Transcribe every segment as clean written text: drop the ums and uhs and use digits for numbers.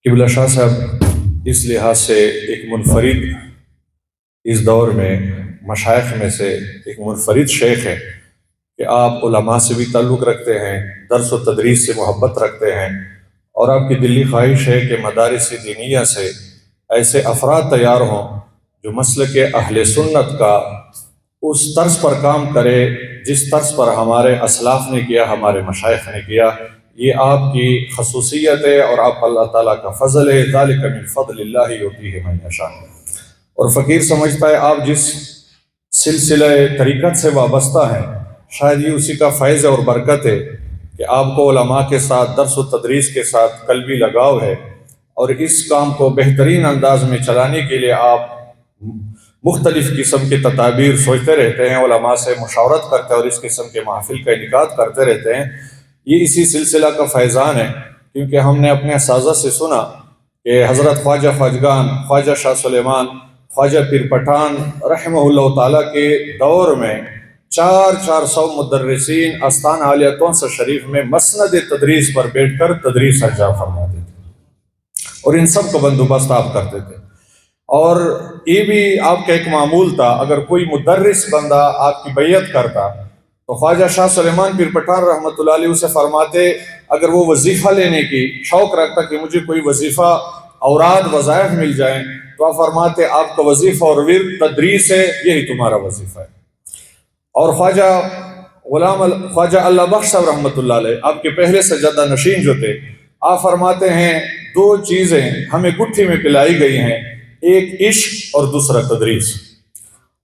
قبلہ شاہ صاحب اس لحاظ سے ایک منفرد اس دور میں مشائخ میں سے ایک منفرد شیخ ہے کہ آپ علماء سے بھی تعلق رکھتے ہیں، درس و تدریس سے محبت رکھتے ہیں، اور آپ کی دلی خواہش ہے کہ مدارس دینیہ سے ایسے افراد تیار ہوں جو مسلک اہل سنت کا اس طرز پر کام کرے جس طرز پر ہمارے اسلاف نے کیا، ہمارے مشائخ نے کیا۔ یہ آپ کی خصوصیت ہے اور آپ اللہ تعالیٰ کا فضل ہے، ذالک من فضل اللہ یؤتیہ من یشاء۔ اور فقیر سمجھتا ہے آپ جس سلسلہ طریقت سے وابستہ ہیں، شاید یہ اسی کا فیض اور برکت ہے کہ آپ کو علماء کے ساتھ درس و تدریس کے ساتھ قلبی لگاؤ ہے، اور اس کام کو بہترین انداز میں چلانے کے لیے آپ مختلف قسم کے تدابیر سوچتے رہتے ہیں، علماء سے مشاورت کرتے ہیں اور اس قسم کے محافل کا انعقاد کرتے رہتے ہیں۔ یہ اسی سلسلہ کا فیضان ہے، کیونکہ ہم نے اپنے اساتذہ سے سنا کہ حضرت خواجہ خواجگان خواجہ شاہ سلیمان خواجہ پیر پٹھان رحمہ اللہ تعالیٰ کے دور میں 400 مدرسین استان عالیہ تونس شریف میں مسند تدریس پر بیٹھ کر تدریس ارجا فرماتے تھے، اور ان سب کا بندوبست آپ کرتے تھے۔ اور یہ بھی آپ کا ایک معمول تھا، اگر کوئی مدرس بندہ آپ کی بیعت کرتا تو خواجہ شاہ سلیمان پیر پٹھان رحمۃ اللہ علیہ اسے فرماتے، اگر وہ وظیفہ لینے کی شوق رکھتا کہ مجھے کوئی وظیفہ اوراد وظائف مل جائیں، تو آپ فرماتے آپ کا وظیفہ اور ورد تدریس ہے، یہی تمہارا وظیفہ ہے۔ اور خواجہ اللہ بخش صاحب رحمۃ اللہ علیہ آپ کے پہلے سجادہ نشین جو تھے، آپ فرماتے ہیں دو چیزیں ہمیں گٹھی میں پلائی گئی ہیں، ایک عشق اور دوسرا تدریس۔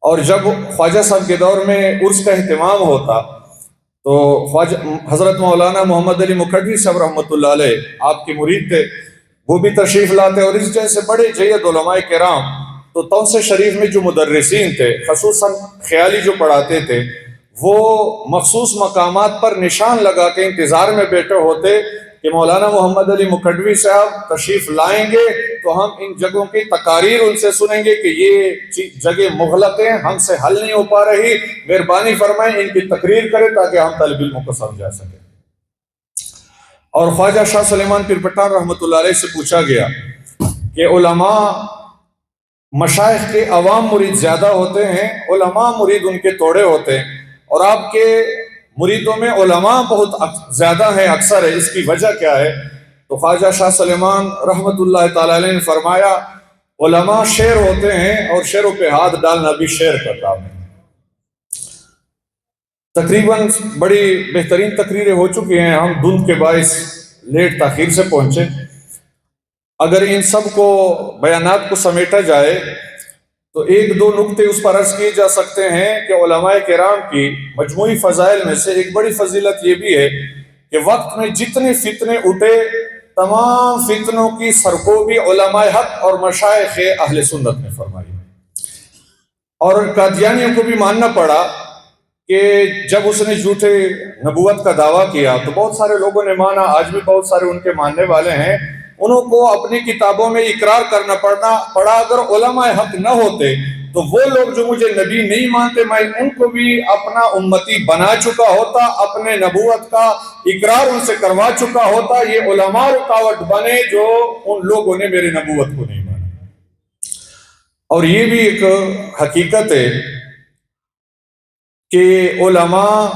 اور جب خواجہ صاحب کے دور میں عرس کا اہتمام ہوتا تو حضرت مولانا محمد علی مکھڈی صاحب رحمۃ اللہ علیہ آپ کے مرید تھے، وہ بھی تشریف لاتے، اور اس جیسے بڑے جید علماء کرام تو تونس شریف میں جو مدرسین تھے، خصوصاً خیالی جو پڑھاتے تھے، وہ مخصوص مقامات پر نشان لگا کے انتظار میں بیٹھے ہوتے کہ مولانا محمد علی مکھڈوی صاحب تشریف لائیں گے تو ہم ان جگہوں کی تقاریر ان سے سنیں گے کہ یہ جگہ مغلق ہیں، ہم سے حل نہیں ہو پا رہی، مہربانی فرمائیں ان کی تقریر کریں تاکہ ہم طالب علموں کو سمجھا سکیں۔ اور خواجہ شاہ سلیمان پیر پٹھان رحمۃ اللہ علیہ سے پوچھا گیا کہ علماء مشائخ کے عوام مرید زیادہ ہوتے ہیں، علماء مرید ان کے توڑے ہوتے ہیں، اور آپ کے مریدوں میں علماء بہت زیادہ ہیں، اکثر ہے، اس کی وجہ کیا ہے؟ تو خواجہ شاہ سلیمان رحمۃ اللہ تعالی علیہ نے فرمایا علماء شعر ہوتے ہیں اور شعروں پہ ہاتھ ڈالنا بھی شعر کا کام ہے۔ تقریباً بڑی بہترین تقریریں ہو چکی ہیں، ہم دھند کے باعث لیٹ تاخیر سے پہنچے۔ اگر ان سب کو بیانات کو سمیٹا جائے تو ایک دو نکتے اس پر عرض کیے جا سکتے ہیں کہ علماء کرام کی مجموعی فضائل میں سے ایک بڑی فضیلت یہ بھی ہے کہ وقت میں جتنے فتنے اٹھے تمام فتنوں کی سرکوبی علماء حق اور مشائخ اہل سنت نے فرمائی، اور قادیانیوں کو بھی ماننا پڑا کہ جب اس نے جھوٹے نبوت کا دعویٰ کیا تو بہت سارے لوگوں نے مانا، آج بھی بہت سارے ان کے ماننے والے ہیں، انہوں کو اپنی کتابوں میں اقرار کرنا پڑا اگر علماء حق نہ ہوتے تو وہ لوگ جو مجھے نبی نہیں مانتے میں ان کو بھی اپنا امتی بنا چکا ہوتا، اپنے نبوت کا اقرار ان سے کروا چکا ہوتا، یہ علماء رکاوٹ بنے جو ان لوگوں نے میرے نبوت کو نہیں مانا۔ اور یہ بھی ایک حقیقت ہے کہ علماء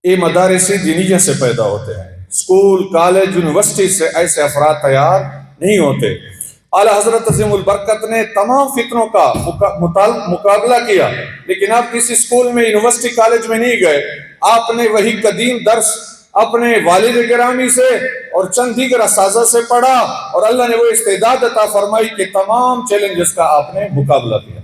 مدارس دینیہ سے پیدا ہوتے ہیں، اسکول، کالج، یونیورسٹی سے ایسے افراد تیار نہیں ہوتے۔ اعلیٰ حضرت عظیم البرکت نے تمام فتنوں کا مقابلہ کیا، لیکن آپ کسی اسکول میں، یونیورسٹی، کالج میں نہیں گئے، آپ نے وہی قدیم درس اپنے والد گرامی سے اور چند دیگر اساتذہ سے پڑھا، اور اللہ نے وہ استعداد عطا فرمائی کہ تمام چیلنجز کا آپ نے مقابلہ کیا۔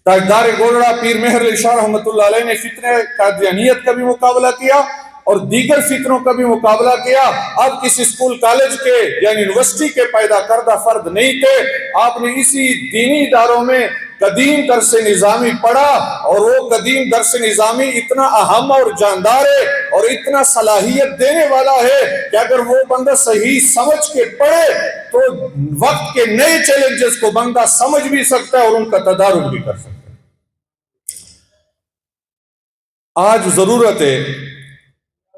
تاجدار گولڑا پیر مہر علی شاہ رحمۃ اللہ علیہ نے فتنہ قادیانیت کا بھی مقابلہ کیا اور دیگر فتنوں کا بھی مقابلہ کیا۔ آپ کسی اسکول، کالج کے یا یونیورسٹی کے پیدا کردہ فرد نہیں تھے، آپ نے اسی دینی اداروں میں قدیم درس نظامی پڑھا، اور وہ قدیم درس نظامی اتنا اہم اور جاندار ہے اور اتنا صلاحیت دینے والا ہے کہ اگر وہ بندہ صحیح سمجھ کے پڑھے تو وقت کے نئے چیلنجز کو بندہ سمجھ بھی سکتا ہے اور ان کا تدارک بھی کر سکتا ہے۔ آج ضرورت ہے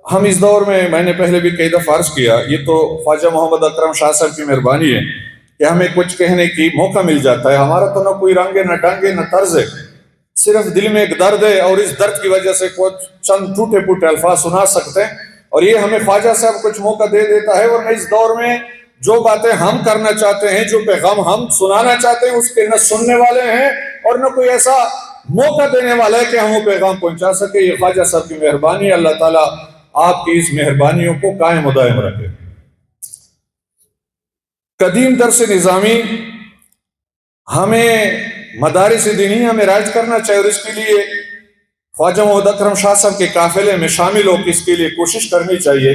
ہم اس دور میں نے پہلے بھی کئی دفعہ عرض کیا، یہ تو خواجہ محمد اکرم شاہ صاحب کی مہربانی ہے کہ ہمیں کچھ کہنے کی موقع مل جاتا ہے. ہمارا تو نہ کوئی رنگ ہے، نہ ڈنگ ہے، نہ طرز ہے، صرف دل میں ایک درد ہے، اور اس درد کی وجہ سے کچھ چند ٹوٹے پھوٹے الفاظ سنا سکتے ہیں، اور یہ ہمیں خواجہ صاحب کچھ موقع دے دیتا ہے. ورنہ اس دور میں جو باتیں ہم کرنا چاہتے ہیں، جو پیغام ہم سنانا چاہتے ہیں، اس کے نہ سننے والے ہیں اور نہ کوئی ایسا موقع دینے والا ہے کہ ہم وہ پیغام پہنچا سکے. یہ خواجہ صاحب کی مہربانی ہے. اللہ تعالیٰ آپ کی اس مہربانیوں کو قائم و دائم رکھے. قدیم درس نظامی ہمیں مدارس دینیہ میں رائج کرنا چاہیے، اور اس کے لیے خواجہ محمد اکرم شاہ صاحب کے قافلے میں شامل ہو کے اس کے لیے کوشش کرنی چاہیے.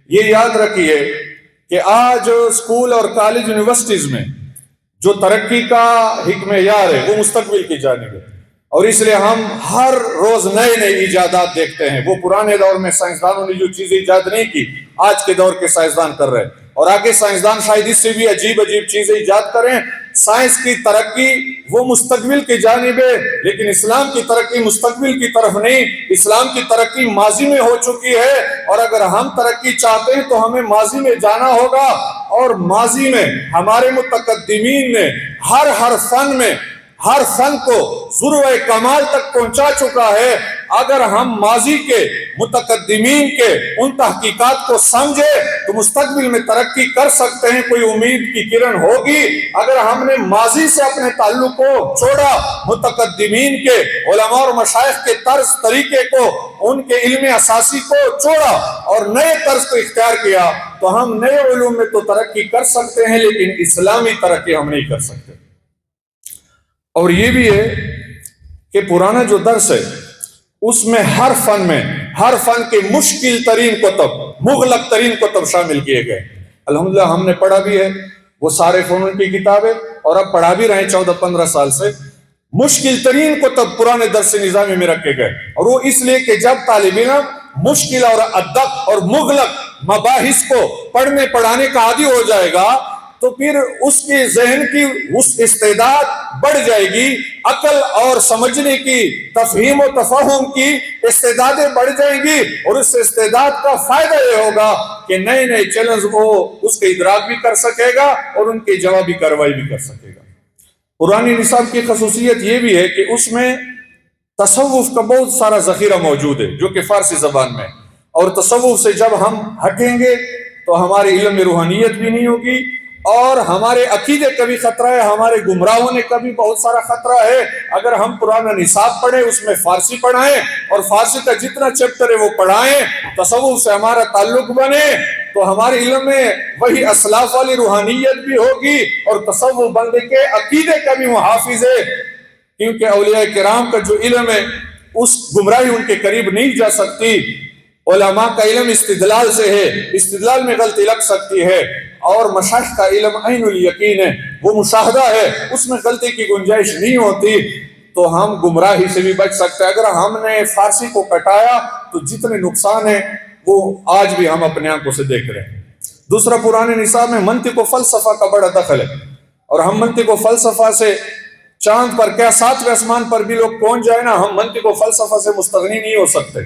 یہ یاد رکھیے کہ آج اسکول اور کالج یونیورسٹیز میں جو ترقی کا ایک معیار ہے وہ مستقبل کی جانب ہے، اور اس لیے ہم ہر روز نئے نئے ایجادات دیکھتے ہیں. وہ پرانے دور میں سائنسدانوں نے جو چیزیں ایجاد نہیں کی، آج کے دور کے سائنسدان کر رہے ہیں، اور آگے سائنسدان شاید اس سے بھی عجیب عجیب چیزیں ایجاد کریں. سائنس کی ترقی وہ مستقبل کی جانب ہے، لیکن اسلام کی ترقی مستقبل کی طرف نہیں. اسلام کی ترقی ماضی میں ہو چکی ہے، اور اگر ہم ترقی چاہتے ہیں تو ہمیں ماضی میں جانا ہوگا. اور ماضی میں ہمارے متقدمین نے ہر فن کو ذروۂ کمال تک پہنچا چکا ہے. اگر ہم ماضی کے متقدمین کے ان تحقیقات کو سمجھے تو مستقبل میں ترقی کر سکتے ہیں، کوئی امید کی کرن ہوگی. اگر ہم نے ماضی سے اپنے تعلق کو چھوڑا، متقدمین کے علماء اور مشائخ کے طرز طریقے کو، ان کے علم اساسی کو چھوڑا اور نئے طرز کو اختیار کیا، تو ہم نئے علوم میں تو ترقی کر سکتے ہیں، لیکن اسلامی ترقی ہم نہیں کر سکتے. اور یہ بھی ہے کہ پرانا جو درس ہے اس میں ہر فن کے مشکل ترین کتب، مغلق ترین کتب شامل کیے گئے. الحمدللہ ہم نے پڑھا بھی ہے وہ سارے فنون کی کتابیں، اور اب پڑھا بھی رہے 14-15 سال سے. مشکل ترین کتب پرانے درس نظامی میں رکھے گئے، اور وہ اس لیے کہ جب طالب علم مشکل اور ادق اور مغلق مباحث کو پڑھنے پڑھانے کا عادی ہو جائے گا تو پھر اس کے ذہن کی اس استعداد بڑھ جائے گی، عقل اور سمجھنے کی، تفہیم و تفہم کی استعدادیں بڑھ جائیں گی، اور اس استعداد کا فائدہ یہ ہوگا کہ نئے نئے چیلنج کو اس کے ادراک بھی کر سکے گا اور ان کی جوابی کارروائی بھی کر سکے گا. قرآنی نصاب کی خصوصیت یہ بھی ہے کہ اس میں تصوف کا بہت سارا ذخیرہ موجود ہے جو کہ فارسی زبان میں، اور تصوف سے جب ہم ہٹیں گے تو ہمارے علم میں روحانیت بھی نہیں ہوگی، اور ہمارے عقیدے کا بھی خطرہ ہے، ہمارے گمراہ ہونے کا بھی بہت سارا خطرہ ہے. اگر ہم پرانا نصاب پڑھیں، اس میں فارسی پڑھائیں اور فارسی کا جتنا چیپٹر ہے وہ پڑھائیں، تصوف سے ہمارا تعلق بنے، تو ہمارے علم میں وہی اسلاف والی روحانیت بھی ہوگی، اور تصوف بندے کے عقیدے کا بھی محافظ ہے. کیونکہ اولیاء کرام کا جو علم ہے اس گمراہی ان کے قریب نہیں جا سکتی. علماء کا علم استدلال سے ہے، استدلال میں غلطی لگ سکتی ہے، اور مشائخ کا علم عین الیقین ہے، وہ مشاہدہ ہے، اس میں غلطی کی گنجائش نہیں ہوتی، تو ہم گمراہی سے بھی بچ سکتے ہیں. اگر ہم نے فارسی کو کٹایا تو جتنے نقصان ہیں وہ آج بھی ہم اپنے آنکھوں سے دیکھ رہے ہیں. دوسرا، پرانے نصاب میں منطق و فلسفہ کا بڑا دخل ہے، اور ہم منطق و فلسفہ سے چاند پر کیا 7ویں آسمان پر بھی لوگ پہنچ جائے نا، ہم منطق و فلسفہ سے مستغنی نہیں ہو سکتے.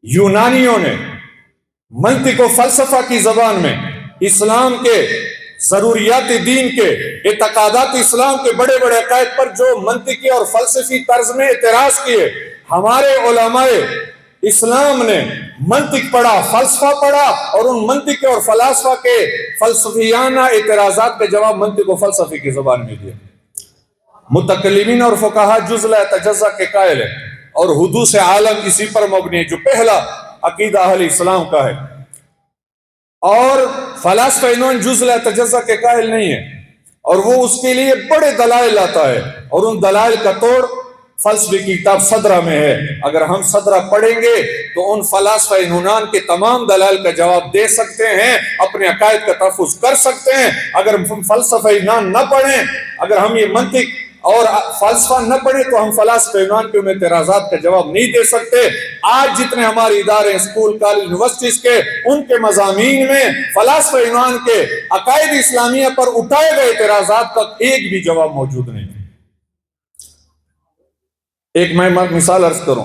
یونانیوں نے منطق و فلسفہ کی زبان میں اسلام کے ضروریات دین کے، اعتقادات اسلام کے بڑے بڑے عقائد پر جو منطقی اور فلسفی طرز میں اعتراض کیے، ہمارے علماء اسلام نے منطق پڑھا، فلسفہ پڑھا، اور ان منطق اور فلاسفہ کے فلسفیانہ اعتراضات کا جواب منطق و فلسفی کی زبان میں دیا. متکلمین اور فقہا جز لا یتجزا کے قائل ہیں، اور حدوث عالم اسی پر مبنی ہے جو پہلا عقیدہ اہل اسلام کا ہے. اور فلاسفہ انہوں جز لا یتجزا کے قائل نہیں ہے، اور وہ اس کے لیے بڑے دلائل لاتا ہے، اور ان دلائل کا توڑ فلسفے کی کتاب صدرہ میں ہے. اگر ہم صدرہ پڑھیں گے تو ان فلاسفہ یونان کے تمام دلائل کا جواب دے سکتے ہیں، اپنے عقائد کا تحفظ کر سکتے ہیں. اگر ہم فلسفہ یونان نہ پڑھیں، اگر ہم یہ منطق اور فلسفہ نہ پڑھیں تو ہم فلاسفہ یونان کے ان اعتراضات کا جواب نہیں دے سکتے. آج جتنے ہمارے ادارے اسکول کالج یونیورسٹیز کے، ان کے مضامین میں فلاسفہ یونان کے عقائد اسلامیہ پر اٹھائے گئے اعتراضات کا ایک بھی جواب موجود نہیں. ایک میں مثال عرض کروں،